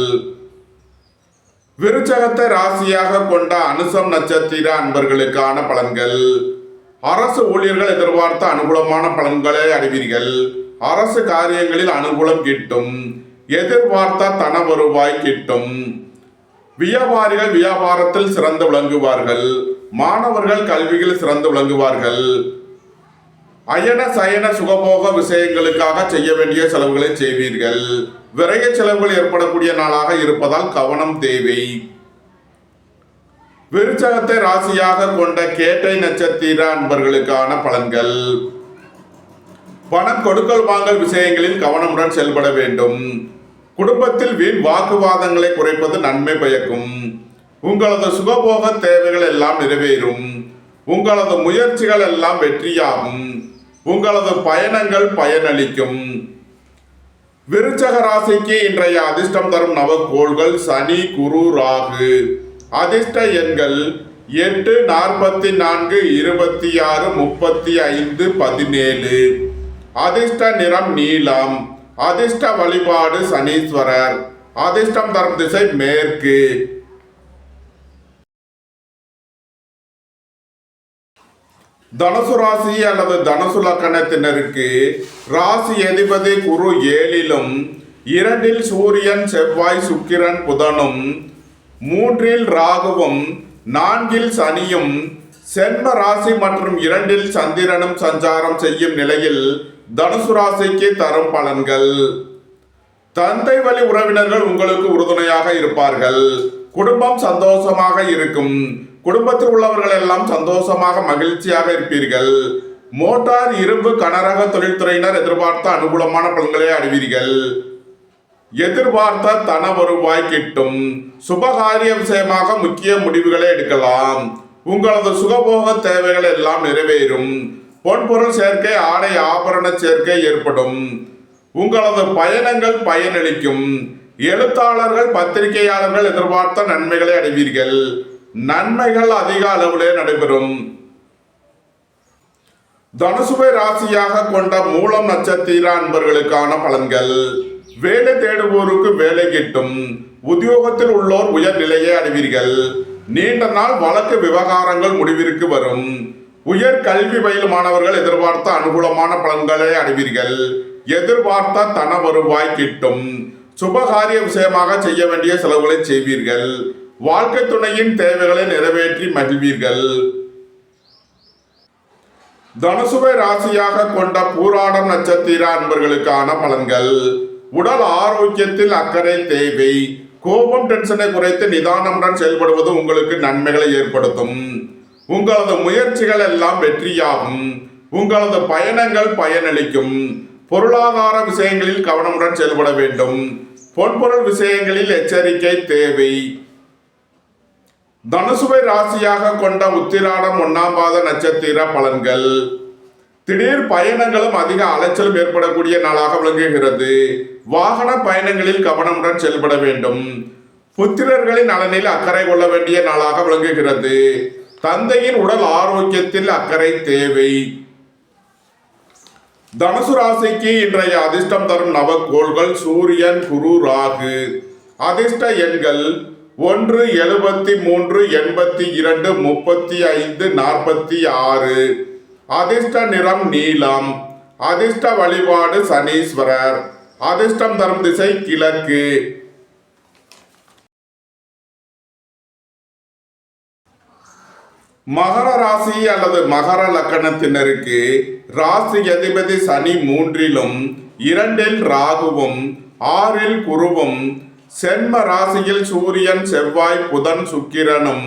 விருச்சகத்தை ராசியாக கொண்ட அனுசம் நட்சத்திர அன்பர்களுக்கான பலன்கள். அரசு ஊழியர்கள் எதிர்பார்த்த அனுகூலமான பலன்களை அடைவீர்கள். அரசு காரியங்களில் அனுகூலம் கிட்டும். எதிர்பார்த்த தன வருவாய் கிட்டும். வியாபாரிகள் வியாபாரத்தில் சிறந்து விளங்குவார்கள். மாணவர்கள் கல்வியில் சிறந்து விளங்குவார்கள். அயன சயன சுகபோக விஷயங்களுக்காக செய்ய வேண்டிய செலவுகளை செய்வீர்கள். விரைய செலவுகள் ஏற்படக்கூடிய நாளாக இருப்பதால் கவனம் தேவை. விருச்சகத்தை ராசியாக கொண்ட கேட்டை நட்சத்திர அன்பர்களுக்கான பலன்கள். பணம் கொடுக்கல் வாங்கல் விஷயங்களில் கவனமுடன் செயல்பட வேண்டும். குடும்பத்தில் வீண் வாக்குவாதங்களை குறைப்பது நன்மை பயக்கும். உங்களது சுகபோக தேவைகள் எல்லாம் நிறைவேறும். உங்களது முயற்சிகள் எல்லாம் வெற்றியாகும். உங்களது பயணங்கள் பயனளிக்கும். விருச்சக ராசிக்கு இன்றைய அதிர்ஷ்டம் தரும் நவக்கோள்கள் சனி, குரு, ராகு. அதிர்ஷ்ட எண்கள் 8, 44, 26, 35, 17. அதிர்ஷ்ட நிறம் நீலம். அதிர்ஷ்ட வழிபாடு சனீஸ்வரர். அதிர்ஷ்டம் தரும் திசை மேற்கு. தனுசு ராசி அல்லது தனுசு லக்கணத்தினருக்கு ராசி அதிபதி குரு 7லும், 2ல் சூரியன், செவ்வாய், சுக்கிரன், புதனும், 3ல் ராகுவும், 4ல் சனியும், சென்ம ராசி மற்றும் 2ல் சந்திரனும் சஞ்சாரம் செய்யும் நிலையில் தனுசு ராசிக்கு தரும் பலன்கள். தந்தை வழி உறவினர்கள் உங்களுக்கு உறுதுணையாக இருப்பார்கள். குடும்பம் சந்தோஷமாக இருக்கும். குடும்பத்தில் உள்ளவர்கள் எல்லாம் சந்தோஷமாக மகிழ்ச்சியாக இருப்பீர்கள். மோட்டார், இரும்பு, கனரக தொழில்துறையினர் எதிர்பார்த்த அனுகூலமான பலன்களை அடைவீர்கள். எதிர்பார்த்த தன வருவாய் கிட்டும். சுபகாரிய விஷயமாக முக்கிய முடிவுகளை எடுக்கலாம். உங்களது சுகபோக தேவைகள் எல்லாம் நிறைவேறும். பொன்பொருள் சேர்க்கை, ஆடை ஆபரண சேர்க்கை ஏற்படும். உங்களது பயணங்கள் பயனளிக்கும். எழுத்தாளர்கள், பத்திரிகையாளர்கள் எதிர்பார்த்த நன்மைகளை அடைவீர்கள். நன்மைகள் அதிக அளவிலே நடைபெறும். தனுசுவை ராசியாக கொண்ட மூலம் நட்சத்திர அன்பர்களுக்கான பலன்கள். வேலை தேடுவோருக்கு வேலை கிட்டும். உத்தியோகத்தில் உள்ளோர் உயர் நிலையை அடைவீர்கள். நீண்ட நாள் வழக்கு விவகாரங்கள் முடிவிற்கு வரும். உயர் கல்வி பயிலும் மாணவர்கள் எதிர்பார்த்த அனுகூலமான பலன்களை அடைவீர்கள். எதிர்பார்த்த தன வருவாய் கிட்டும். சுபகாரிய விஷயமாக செய்ய வேண்டிய செலவுகளை செய்வீர்கள். வாழ்க்கை துணையின் தேவைகளை நிறைவேற்றி மகிழ்வீர்கள். தனுசுவை ராசியாக கொண்ட பூராடம் நட்சத்திர அன்பர்களுக்கான பலன்கள். உடல் ஆரோக்கியத்தில் அக்கறை தேவை. கோபம், டென்ஷனை குறைத்து நிதானமுடன் செயல்படுவது உங்களுக்கு நன்மைகளை ஏற்படுத்தும். உங்களது முயற்சிகள் எல்லாம் வெற்றியாகும். உங்களது பயணங்கள் பயனளிக்கும். பொருளாதார விஷயங்களில் கவனமுடன் செயல்பட வேண்டும். பொன்பொருள் விஷயங்களில் எச்சரிக்கை தேவை. தனுசுவை ராசியாக கொண்ட உத்திராடம் 1ஆம் பாத நட்சத்திர பலன்கள். திடீர் பயணங்களும் அதிக அலைச்சலும் ஏற்படக்கூடிய நாளாக விளங்குகிறது. வாகன பயணங்களில் கவனமுடன் செயல்பட வேண்டும். புத்திரர்களின் நலனில் அக்கறை கொள்ள வேண்டிய நாளாக விளங்குகிறது. தந்தையின் உடல் ஆரோக்கியத்தில் அக்கறை தேவை. தனுசு ராசிக்கு இன்றைய அதிர்ஷ்டம் தரும் நவக்கோள்கள் சூரியன், குரு, ராகு. அதிர்ஷ்ட எண்கள் 1, 73, 82, 35, 46. அதிர்ஷ்ட நிறம் நீலம். அதிர்ஷ்ட வழிபாடு சனீஸ்வரர். அதிர்ஷ்டம் தரும் திசை கிழக்கு. மகர ராசி அல்லது மகர லக்கணத்தினருக்கு ராசி அதிபதி சனி 3லும், 2ல் ராகுவும், 6ல் குருவும், சென்ம ராசியில் சூரியன், செவ்வாய், புதன், சுக்கிரனும்,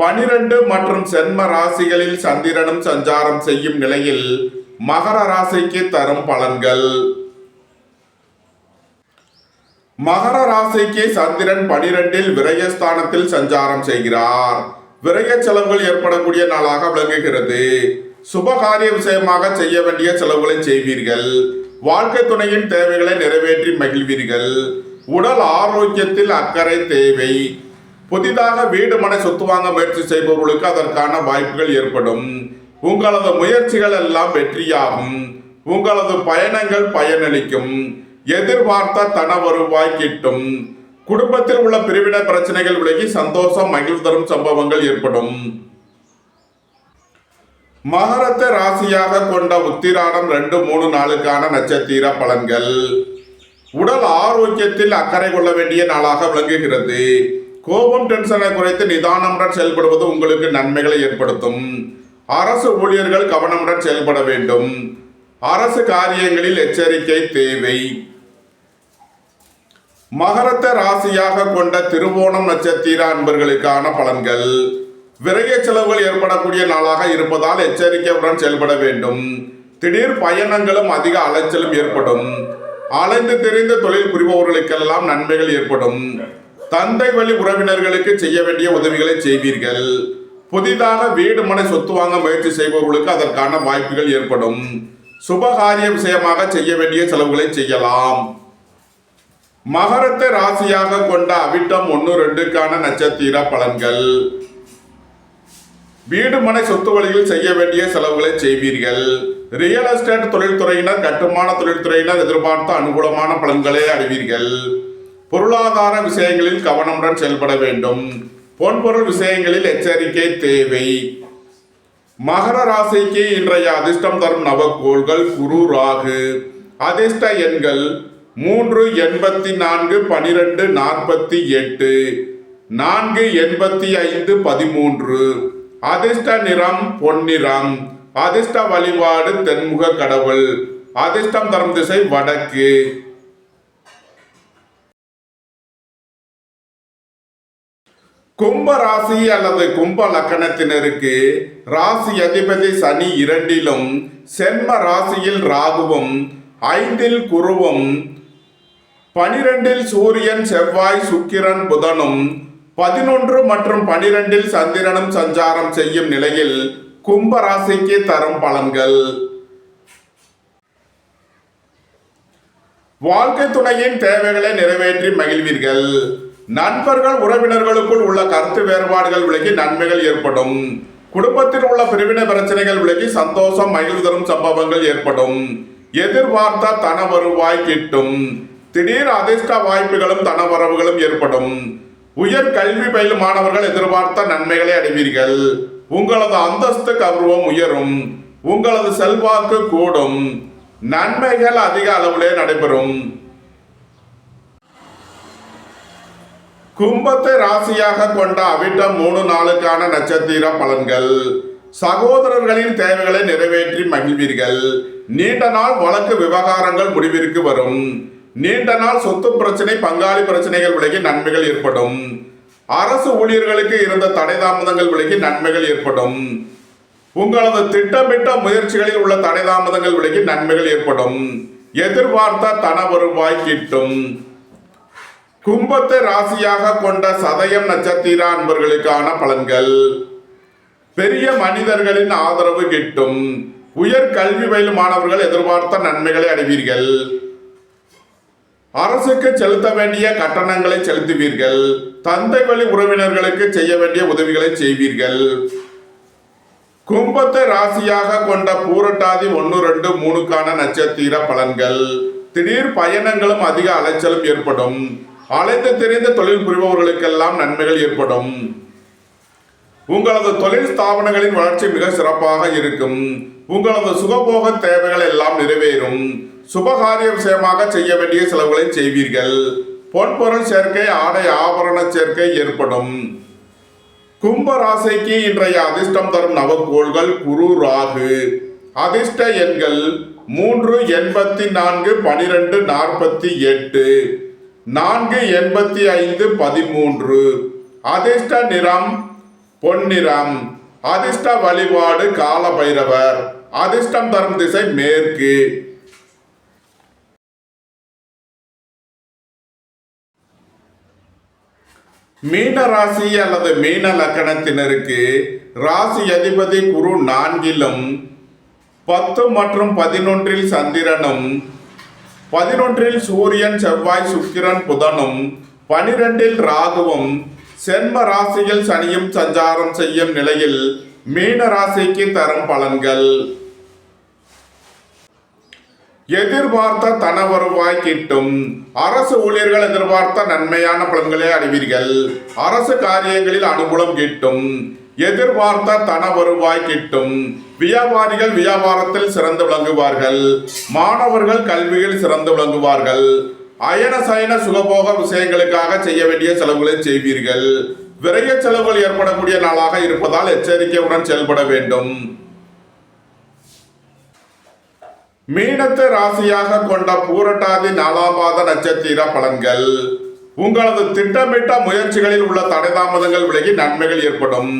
12 மற்றும் சென்ம ராசிகளில் சந்திரனும் சஞ்சாரம் செய்யும் நிலையில் மகர ராசிக்கு தரும் பலன்கள். மகர ராசிக்கு சந்திரன் 12ல் விரயஸ்தானத்தில் சஞ்சாரம் செய்கிறார். விரய செலவுகள் ஏற்படக்கூடிய நாளாக விளங்குகிறது. சுபகாரிய விஷயமாக செய்ய வேண்டிய செலவுகளை செய்வீர்கள். வாழ்க்கை துணையின் தேவைகளை நிறைவேற்றி மகிழ்வீர்கள். உடல் ஆரோக்கியத்தில் அக்கறை தேவை. புதிதாக வீடு மனை சொத்து வாங்க முயற்சி செய்பவர்களுக்கு அதற்கான வாய்ப்புகள் ஏற்படும். உங்களது முயற்சிகள் எல்லாம் வெற்றியாகும். உங்களது பயணங்கள் பயனளிக்கும். எதிர்பார்த்த தன வருவாய் கிட்டும். குடும்பத்தில் உள்ள பிரிவினை பிரச்சனைகள் விலகி சந்தோஷம், மகிழ்வு தரும் சம்பவங்கள் ஏற்படும். மகரத்தை ராசியாக கொண்ட உத்திராடம் 2, 3 நாளுக்கான நட்சத்திர பலன்கள். உடல் ஆரோக்கியத்தில் அக்கறை கொள்ள வேண்டிய நாளாக விளங்குகிறது. கோபம், டென்ஷனை குறைத்து நிதானமுடன் செயல்படுவது உங்களுக்கு நன்மைகளை ஏற்படுத்தும். அரசு ஊழியர்கள் கவனமுடன் செயல்பட வேண்டும். அரசு காரியங்களில் எச்சரிக்கை தேவை. மகரத்தை ராசியாக கொண்ட திருவோணம் நட்சத்திர அன்பர்களுக்கான பலன்கள். விரய செலவுகள் ஏற்படக்கூடிய நாளாக இருப்பதால் எச்சரிக்கையுடன் செயல்பட வேண்டும். திடீர் பயணங்களும் அதிக அலைச்சலும் ஏற்படும். அலைந்து திரிந்து தொழில் புரிபவர்களுக்கெல்லாம் நன்மைகள் ஏற்படும். தந்தை வழி உறவினர்களுக்கு செய்ய வேண்டிய உதவிகளை செய்வீர்கள். புதிதாக வீடு மனை சொத்து வாங்க முயற்சி செய்பவர்களுக்கு அதற்கான வாய்ப்புகள் ஏற்படும். சுபகாரிய விஷயமாக செய்ய வேண்டிய செலவுகளை செய்யலாம். மகரத்தை ராசியாக கொண்ட அவிட்டம் 1-2க்கான நட்சத்திர பலன்கள். வீடு மனை சொத்து வழியில் செய்ய வேண்டிய செலவுகளை செய்வீர்கள். ரியல் எஸ்டேட் தொழில்துறையினர், கட்டுமான தொழில்துறையினர் எதிர்பார்த்த அனுகூலமான பலன்களை அடைவீர்கள். பொருளாதார விஷயங்களில் கவனமுடன் செயல்பட வேண்டும். பொன்பொருள் விஷயங்களில் எச்சரிக்கை தேவை. மகர ராசிக்கு இன்றைய அதிர்ஷ்டம் தரும் நவக்கோள்கள் குரு, ராகு. அதிர்ஷ்ட எண்கள் 3, 84, 12, 48, 4, 85, 13. அதிர்ஷ்ட நிறம் பொன்னிறம். அதிர்ஷ்ட வழிபாடு தென்முக கடவுள். அதிர்ஷ்டம் தரும் திசை வடக்கு. கும்ப ராசி அல்லது கும்ப லக்கணத்தினருக்கு ராசி அதிபதி சனி 2லும், சென்ம ராசியில் ராகுவும், 5ல் குருவும், 12ல் சூரியன், செவ்வாய், சுக்கிரன், புதனும், 11 மற்றும் 12ல் சந்திரனும் சஞ்சாரம் செய்யும் நிலையில் கும்ப ராசிக்கு தரும் பலன்கள். வாழ்க்கை துணையின் தேவைகளை நிறைவேற்றி மகிழ்வீர்கள். நண்பர்கள் உறவினர்களுக்குள் உள்ள கருத்து வேறுபாடுகள் விலகி நன்மைகள் ஏற்படும். குடும்பத்தில் உள்ள பிரிவினை பிரச்சனைகள் விலகி சந்தோஷம் மகிழ்வு தரும் சம்பவங்கள் ஏற்படும். எதிர்பார்த்த தன வருவாய் கிட்டும். திடீர் அதிர்ஷ்ட வாய்ப்புகளும் தனவரவுகளும் ஏற்படும். உயர் கல்வி பயிலும் மாணவர்கள் எதிர்பார்த்த நன்மைகளை அடைவீர்கள். உங்களது அந்தஸ்து கௌரவம் உயரும். உங்களது செல்வாக்கு கூடும். நன்மைகள் அதிக அளவிலே நடைபெறும். கும்பத்தை ராசியாக கொண்ட அவிட்டம் 3-4க்கான நட்சத்திர பலன்கள். சகோதரர்களின் தேவைகளை நிறைவேற்றி மகிழ்வீர்கள். நீண்ட நாள் வழக்கு விவகாரங்கள் முடிவிற்கு வரும். நீண்ட நாள் சொத்து பிரச்சனை, பங்காளி பிரச்சனைகள் விலகி நன்மைகள் ஏற்படும். அரசு ஊழியர்களுக்கு இருந்த தடை தாமதங்கள் விலகி நன்மைகள் ஏற்படும். உங்களது திட்டமிட்ட முயற்சிகளில் உள்ள தடை தாமதங்கள் விலகி நன்மைகள் ஏற்படும். எதிர்பார்த்த தன வருவாய் கிட்டும். கும்பத்தை ராசியாக கொண்ட சதயம் நட்சத்திர அன்பர்களுக்கான பலன்கள். பெரிய மனிதர்களின் ஆதரவு கிட்டும். உயர் கல்வி பயிலும் மாணவர்கள் எதிர்பார்த்த நன்மைகளை அடைவீர்கள். அரசுக்கு செலுத்த வேண்டிய கட்டணங்களை செலுத்துவீர்கள். தந்தை வழி உறவினர்களுக்கு செய்ய வேண்டிய உதவிகளை செய்வீர்கள். கும்பத்தை ராசியாக கொண்ட பூரட்டாதி 1-2-3க்கான நட்சத்திர பலன்கள். திடீர் பயணங்களும் அதிக அலைச்சலும் ஏற்படும். அலைந்து தெரிந்த தொழில் புரிபவர்களுக்கெல்லாம் நன்மைகள் ஏற்படும். உங்களது தொழில் ஸ்தாபனங்களின் வளர்ச்சி மிக சிறப்பாக இருக்கும். உங்களது சுகபோக தேவைகள் எல்லாம் நிறைவேறும். சுபகாரிய விஷயமாக செய்ய வேண்டிய செலவுகளை செய்வீர்கள். பொன்பொருள் சேர்க்கை, ஆடை ஆபரண சேர்க்கை ஏற்படும். கும்ப ராசிக்கு இன்றைய அதிர்ஷ்டம் தரும் நவக்கோள்கள் குரு, ராகு. அதிர்ஷ்ட எண்கள் 3, 84, 12, 48, 4, 85, 13. அதிர்ஷ்ட நிறம் பொன்னிறம். அதிர்ஷ்ட வழிபாடு கால பைரவர். அதிர்ஷ்டம் தரும் திசை மேற்கு. மீன ராசி அல்லது மீன லக்கணத்தினருக்கு ராசி அதிபதி குரு 4லும், 10 மற்றும் 11ல் சந்திரனும், 11ல் சூரியன், செவ்வாய், சுக்கிரன், புதனும், 12ல் ராகுவும், சென்ம ராசியில் சனியும் சஞ்சாரம் செய்யும் நிலையில் மீன ராசிக்கு தரும் பலன்கள். எதிர்பார்த்த தன வருவாய் கிட்டும். அரசு ஊழியர்கள் எதிர்பார்த்த நன்மையான பலன்களை அடைவீர்கள். அரசு காரியங்களில் அனுகூலம் கிட்டும். எதிர்பார்த்த தன வருவாய் கிட்டும். வியாபாரிகள் வியாபாரத்தில் சிறந்து விளங்குவார்கள். மாணவர்கள் கல்வியில் சிறந்து விளங்குவார்கள். அயன சயன சுகபோக விஷயங்களுக்காக செய்ய வேண்டிய செலவுகளை செய்வீர்கள். விரைய செலவுகள் ஏற்படக்கூடிய நாளாக இருப்பதால் எச்சரிக்கையுடன் செயல்பட வேண்டும். மீனத்தை ராசியாக கொண்ட பூரட்டாதி 4ஆம் பாத நட்சத்திர பலன்கள். உங்களது திட்டமிட்ட முயற்சிகளில் உள்ள தடை தாமதங்கள் விலகி நன்மைகள் ஏற்படும்.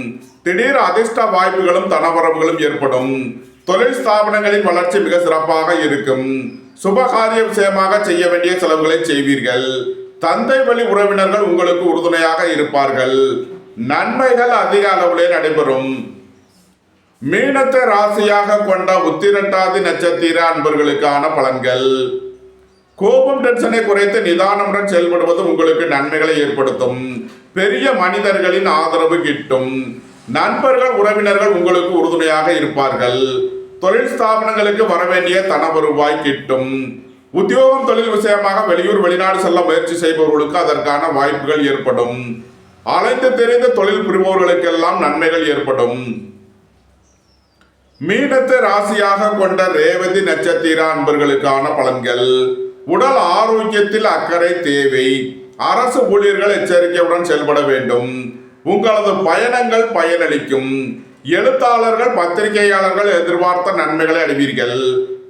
திடீர் அதிர்ஷ்ட வாய்ப்புகளும் தனவரவுகளும் ஏற்படும். தொழில் ஸ்தாபனங்களின் வளர்ச்சி மிக சிறப்பாக இருக்கும். சுபகாரிய விஷயமாக செய்ய வேண்டிய செலவுகளை செய்வீர்கள். தந்தை வழி உறவினர்கள் உங்களுக்கு உறுதுணையாக இருப்பார்கள். நன்மைகள் அதிக அளவிலே நடைபெறும். மீனத்தை ராசியாக கொண்ட உத்திரட்டாதி நட்சத்திர அன்பர்களுக்கான பலன்கள். கோபம் டென்ஷனை குறைத்து நிதானமுடன் செயல்படுவது உங்களுக்கு நன்மைகளை ஏற்படுத்தும். பெரிய மனிதர்களின் ஆதரவு கிட்டும். நண்பர்கள் உறவினர்கள் உங்களுக்கு உறுதுணையாக இருப்பார்கள். தொழில் ஸ்தாபனங்களுக்கு வரவேண்டிய தன வருவாய் கிட்டும். உத்தியோகம் தொழில் விஷயமாக வெளியூர் வெளிநாடு செல்ல முயற்சி செய்பவர்களுக்கு அதற்கான வாய்ப்புகள் ஏற்படும். அலைந்து தெரிந்த தொழில் புரிபவர்களுக்கெல்லாம் நன்மைகள் ஏற்படும். மீனத்தை ராசியாக கொண்ட ரேவதி நட்சத்திர அன்பர்களுக்கான பலன்கள். உடல் ஆரோக்கியத்தில் அக்கறை தேவை. அரசு ஊழியர்கள் எச்சரிக்கையுடன் செயல்பட வேண்டும். உங்களது பயணங்கள் பயனளிக்கும். எழுத்தாளர்கள் பத்திரிகையாளர்கள் எதிர்பார்த்த நன்மைகளை அடைவீர்கள்.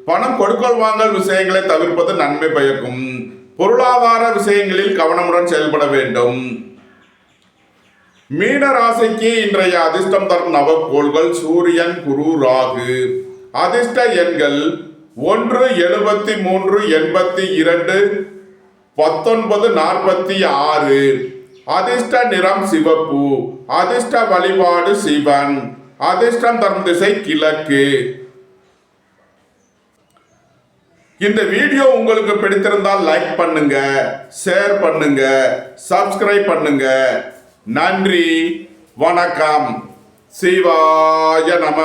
பணம் கொடுக்கல் வாங்கல் விஷயங்களை தவிர்ப்பது நன்மை பயக்கும். பொருளாதார விஷயங்களில் கவனமுடன் செயல்பட வேண்டும். மீன ராசிக்கு இன்றைய அதிர்ஷ்டம் தரும் நவக்கோள்கள் சூரியன், குரு, ராகு. அதிர்ஷ்ட எண்கள் 1, 73, 82, 19, 46. அதிர்ஷ்ட நிறம் சிவப்பு. அதிர்ஷ்ட வழிபாடு சிவன். அதிர்ஷ்டம் தரும் திசை கிழக்கு. இந்த வீடியோ உங்களுக்கு பிடித்திருந்தால் லைக் பண்ணுங்க, ஷேர் பண்ணுங்க, சப்ஸ்கிரைப் பண்ணுங்க. நன்றி, வணக்கம். சிவாய நம.